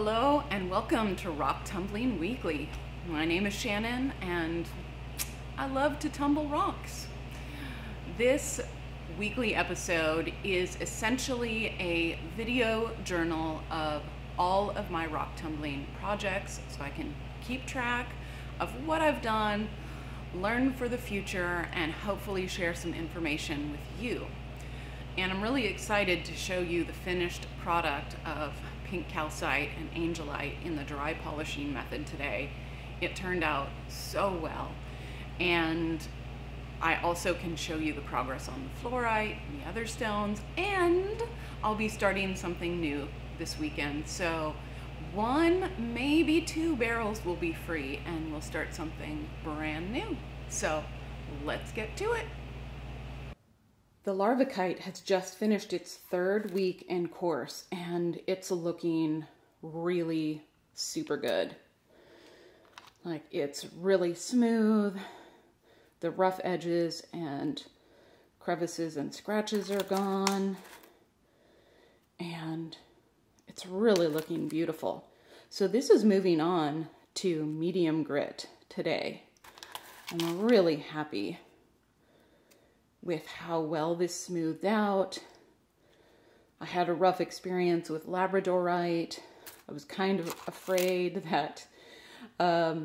Hello and welcome to Rock Tumbling Weekly. My name is Shannon and I love to tumble rocks. This weekly episode is essentially a video journal of all of my rock tumbling projects so I can keep track of what I've done, learn for the future, and hopefully share some information with you. And I'm really excited to show you the finished product of pink calcite and angelite in the dry polishing method today. It turned out so well. And I also can show you the progress on the fluorite and the other stones, and I'll be starting something new this weekend. So one, maybe two barrels will be free and we'll start something brand new. So let's get to it. The Larvikite has just finished its third week in course and it's looking really super good. Like, it's really smooth. The rough edges and crevices and scratches are gone. And it's really looking beautiful. So this is moving on to medium grit today. I'm really happy with how well this smoothed out. I had a rough experience with labradorite. I was kind of afraid that I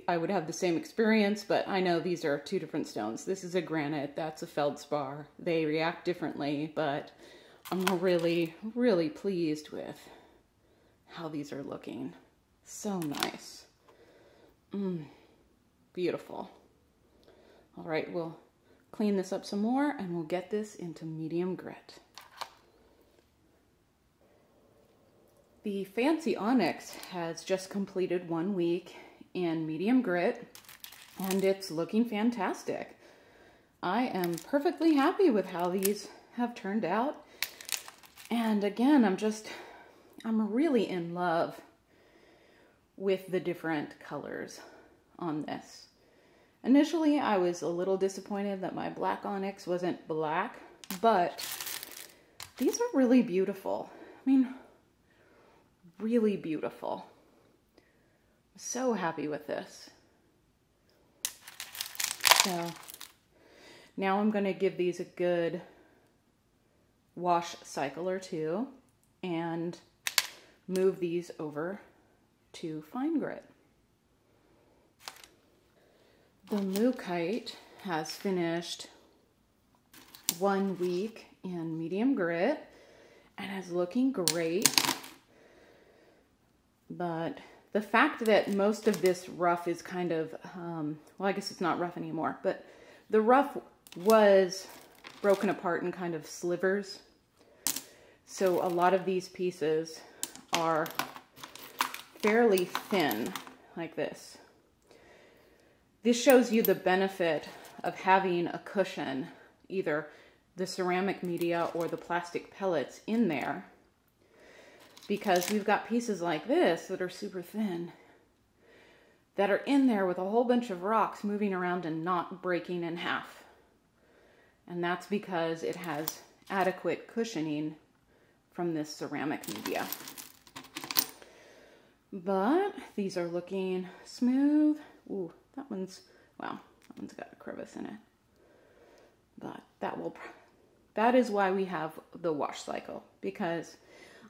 would have the same experience, but I know these are two different stones. This is a granite, that's a feldspar. They react differently, but I'm really, really pleased with how these are looking. So nice. Beautiful. All right, we'll clean this up some more and we'll get this into medium grit. The fancy Onyx has just completed 1 week in medium grit and it's looking fantastic. I am perfectly happy with how these have turned out. And again, I'm really in love with the different colors on this. Initially, I was a little disappointed that my black Onyx wasn't black, but these are really beautiful. I mean, really beautiful. So happy with this. So now I'm going to give these a good wash cycle or two and move these over to fine grit. The Mookaite has finished 1 week in medium grit and is looking great. But the fact that most of this rough is kind of, well, I guess it's not rough anymore, but the rough was broken apart in kind of slivers. So a lot of these pieces are fairly thin, like this. This shows you the benefit of having a cushion, either the ceramic media or the plastic pellets in there, because we've got pieces like this that are super thin that are in there with a whole bunch of rocks moving around and not breaking in half. And that's because it has adequate cushioning from this ceramic media. But these are looking smooth. Ooh. That one's got a crevice in it. But that is why we have the wash cycle, because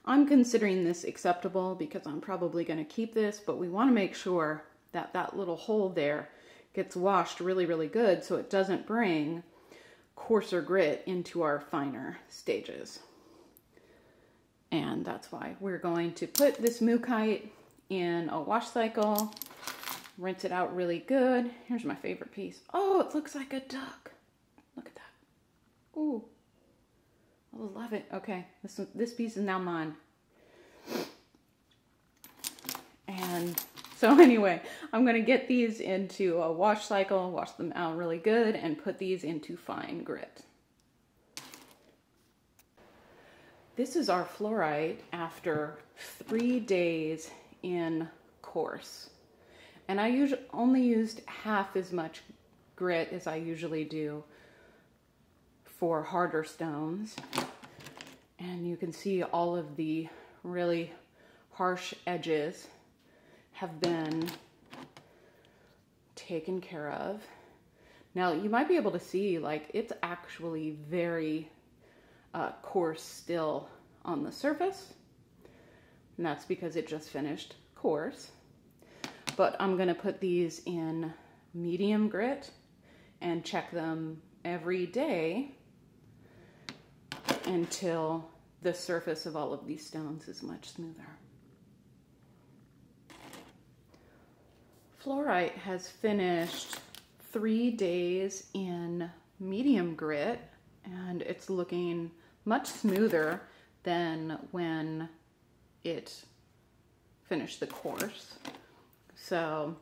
I'm considering this acceptable because I'm probably going to keep this, but we want to make sure that that little hole there gets washed really, really good so it doesn't bring coarser grit into our finer stages. And that's why we're going to put this Mookaite in a wash cycle. Rinse it out really good. Here's my favorite piece. Oh, it looks like a duck. Look at that. Ooh. I love it. Okay, this piece is now mine. And so anyway, I'm going to get these into a wash cycle, wash them out really good, and put these into fine grit. This is our fluorite after 3 days in course. And I only used half as much grit as I usually do for harder stones. And you can see all of the really harsh edges have been taken care of. Now you might be able to see, like, it's actually very coarse still on the surface, and that's because it just finished coarse. But I'm gonna put these in medium grit and check them every day until the surface of all of these stones is much smoother. Fluorite has finished 3 days in medium grit, and it's looking much smoother than when it finished the course. So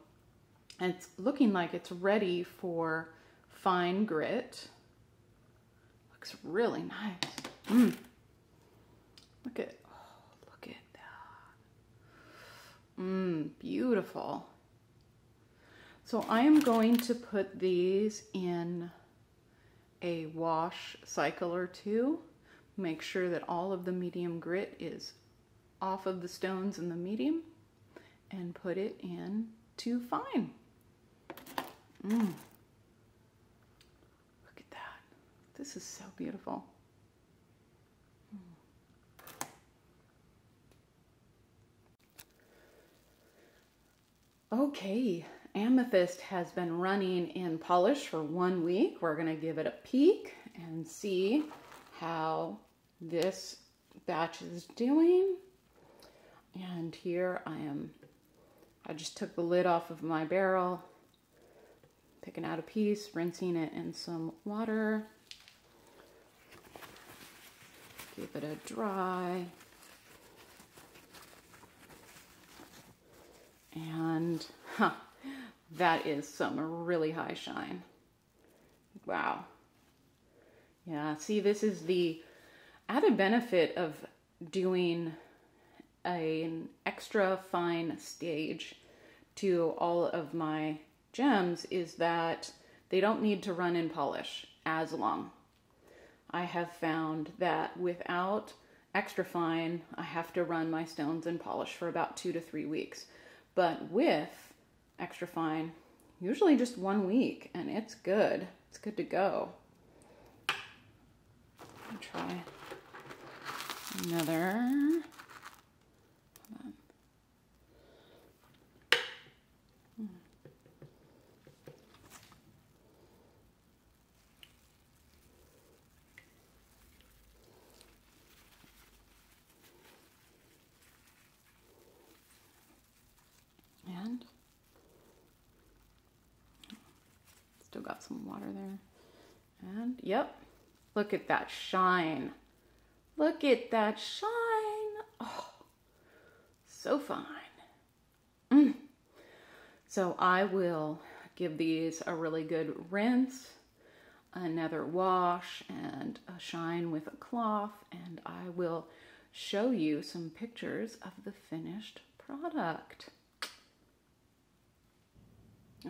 it's looking like it's ready for fine grit. Looks really nice. Look at that. Beautiful. So I am going to put these in a wash cycle or two. Make sure that all of the medium grit is off of the stones in the medium, and put it in to fine. Look at that. This is so beautiful. Okay, Amethyst has been running in polish for 1 week. We're going to give it a peek and see how this batch is doing. And here I just took the lid off of my barrel, picking out a piece, rinsing it in some water, give it a dry, and that is some really high shine. Wow. Yeah, see, this is the added benefit of doing an extra fine stage to all of my gems, is that they don't need to run in polish as long. I have found that without extra fine, I have to run my stones in polish for about 2 to 3 weeks. But with extra fine, usually just 1 week, and it's good. It's good to go. I'll try another. And still got some water there. And yep, look at that shine. Look at that shine. Oh, so fine. So I will give these a really good rinse, another wash, and a shine with a cloth, and I will show you some pictures of the finished product.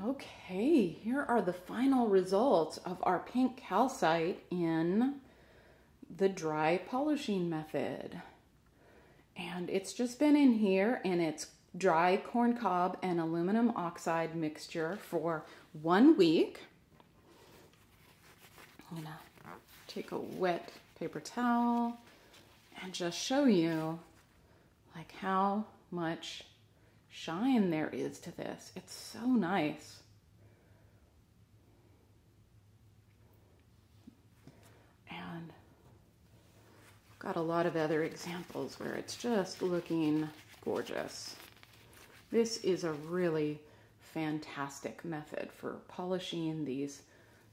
Okay, here are the final results of our pink calcite in the dry polishing method. And it's just been in here in its dry corn cob and aluminum oxide mixture for 1 week. I'm gonna take a wet paper towel and just show you like how much shine there is to this. It's so nice. And I've got a lot of other examples where it's just looking gorgeous. This is a really fantastic method for polishing these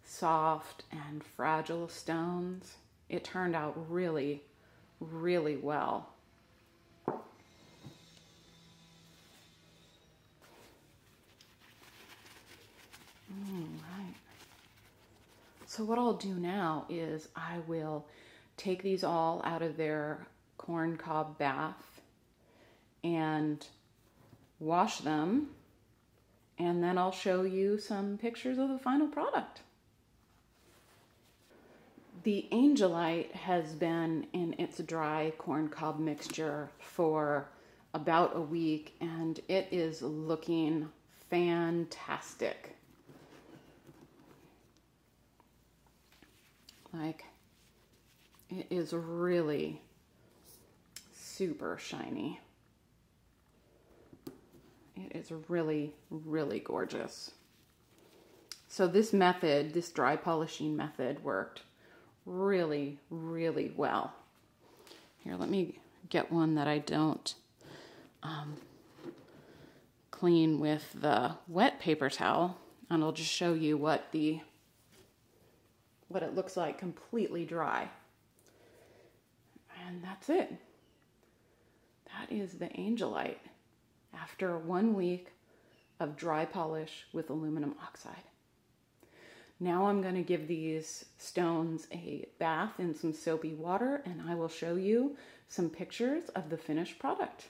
soft and fragile stones. It turned out really, really well. Right. So what I'll do now is I will take these all out of their corn cob bath and wash them, and then I'll show you some pictures of the final product. The Angelite has been in its dry corn cob mixture for about a week, and it is looking fantastic. Like, it is really super shiny. It is really, really gorgeous. So this method, this dry polishing method, worked really, really well. Here, let me get one that I don't clean with the wet paper towel, and I'll just show you what it looks like completely dry. And that's it. That is the Angelite after 1 week of dry polish with aluminum oxide. Now I'm going to give these stones a bath in some soapy water, and I will show you some pictures of the finished product.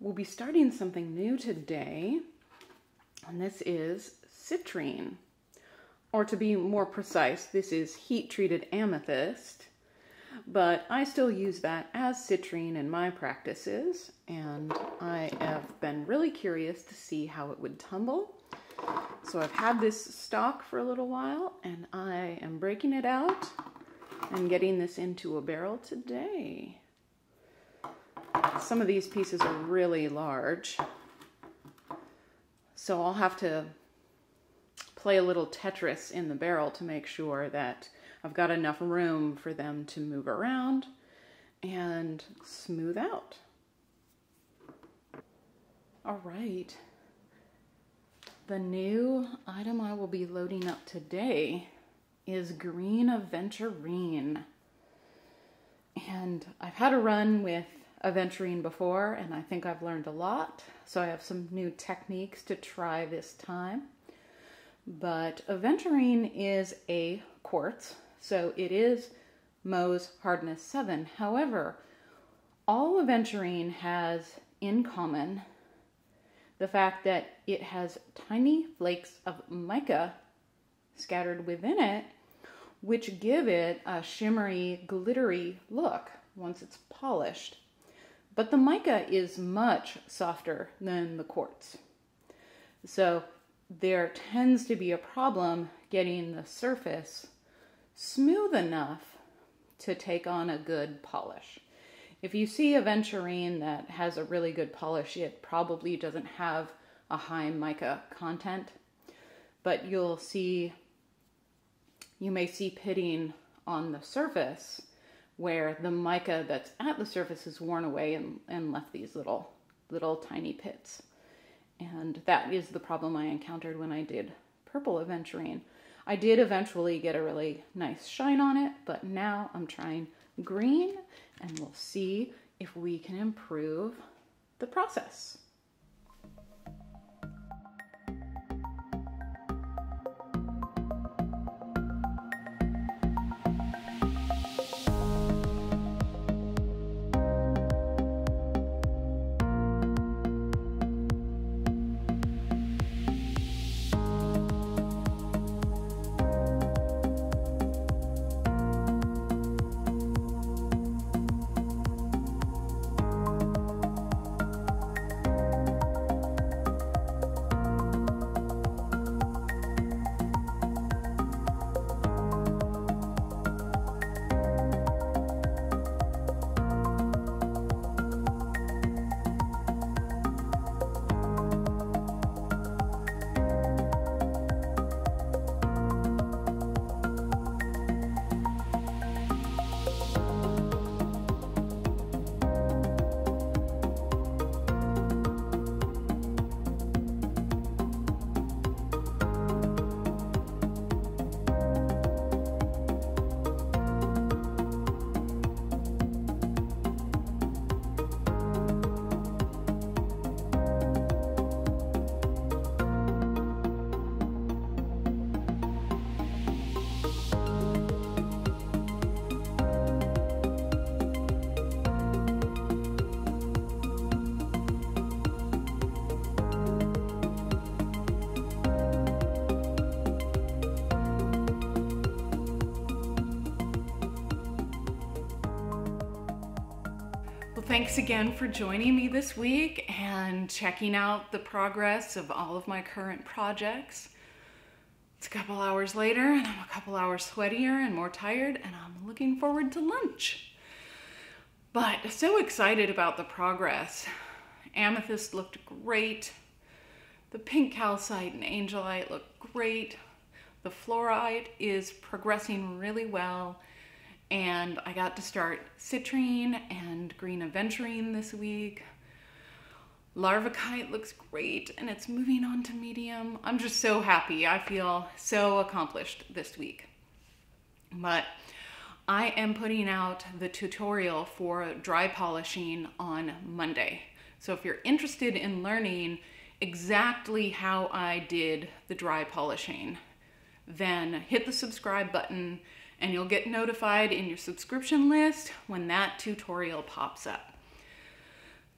We'll be starting something new today, and this is citrine. Or to be more precise, this is heat-treated amethyst, but I still use that as citrine in my practices, and I have been really curious to see how it would tumble. So I've had this stock for a little while, and I am breaking it out and getting this into a barrel today. Some of these pieces are really large, so I'll have to play a little Tetris in the barrel to make sure that I've got enough room for them to move around and smooth out. All right. The new item I will be loading up today is green Aventurine. And I've had a run with Aventurine before, and I think I've learned a lot. So I have some new techniques to try this time. But Aventurine is a quartz, so it is Mohs hardness 7. However, all Aventurine has in common the fact that it has tiny flakes of mica scattered within it, which give it a shimmery, glittery look once it's polished. But the mica is much softer than the quartz. So there tends to be a problem getting the surface smooth enough to take on a good polish. If you see Aventurine that has a really good polish, it probably doesn't have a high mica content, but you may see pitting on the surface where the mica that's at the surface is worn away and left these little tiny pits. And that is the problem I encountered when I did purple Aventurine. I did eventually get a really nice shine on it, but now I'm trying green, and we'll see if we can improve the process. Thanks again for joining me this week and checking out the progress of all of my current projects. It's a couple hours later and I'm a couple hours sweatier and more tired, and I'm looking forward to lunch. But so excited about the progress. Amethyst looked great. The pink calcite and Angelite look great. The fluorite is progressing really well. And I got to start Citrine and green Aventurine this week. Larvikite looks great and it's moving on to medium. I'm just so happy. I feel so accomplished this week. But I am putting out the tutorial for dry polishing on Monday. So if you're interested in learning exactly how I did the dry polishing, then hit the subscribe button and you'll get notified in your subscription list when that tutorial pops up.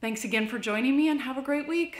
Thanks again for joining me and have a great week.